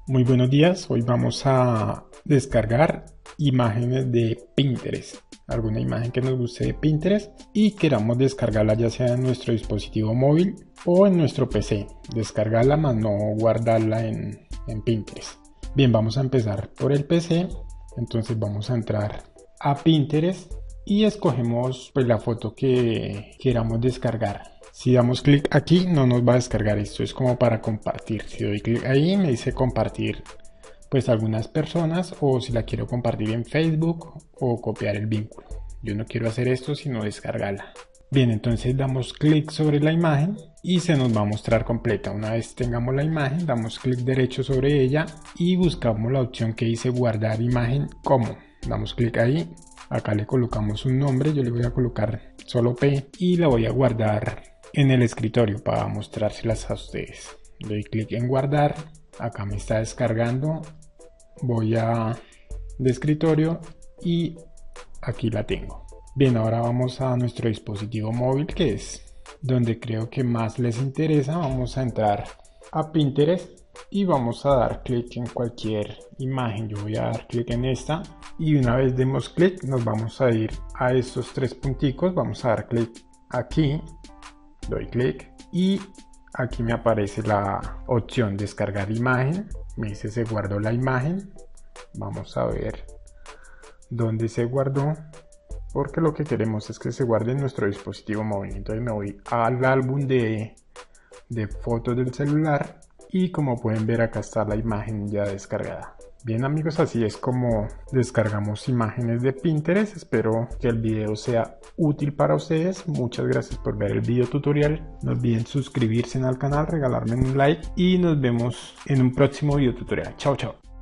Muy buenos días, hoy vamos a descargar imágenes de Pinterest, alguna imagen que nos guste de Pinterest y queramos descargarla ya sea en nuestro dispositivo móvil o en nuestro PC, descargarla más no guardarla en Pinterest. Bien, vamos a empezar por el PC, entonces vamos a entrar a Pinterest y escogemos pues la foto que queramos descargar. Si damos clic aquí no nos va a descargar, esto es como para compartir. Si doy clic ahí me dice compartir pues algunas personas, o si la quiero compartir en Facebook o copiar el vínculo. Yo no quiero hacer esto sino descargarla. Bien, entonces damos clic sobre la imagen y se nos va a mostrar completa. Una vez tengamos la imagen damos clic derecho sobre ella y buscamos la opción que dice guardar imagen como. Damos clic ahí, acá le colocamos un nombre, yo le voy a colocar solo P y la voy a guardar en el escritorio para mostrárselas a ustedes. Doy clic en guardar, acá me está descargando, voy a de escritorio y aquí la tengo. Bien, ahora vamos a nuestro dispositivo móvil, que es donde creo que más les interesa. Vamos a entrar a Pinterest y vamos a dar clic en cualquier imagen. Yo voy a dar clic en esta y una vez demos clic nos vamos a ir a estos tres punticos, vamos a dar clic aquí. Doy clic y aquí me aparece la opción descargar imagen, me dice se guardó la imagen. Vamos a ver dónde se guardó, porque lo que queremos es que se guarde en nuestro dispositivo móvil. Entonces me voy al álbum de fotos del celular y como pueden ver acá está la imagen ya descargada. Bien amigos, así es como descargamos imágenes de Pinterest. Espero que el video sea útil para ustedes. Muchas gracias por ver el video tutorial. No olviden suscribirse al canal, regalarme un like y nos vemos en un próximo video tutorial. Chao, chao.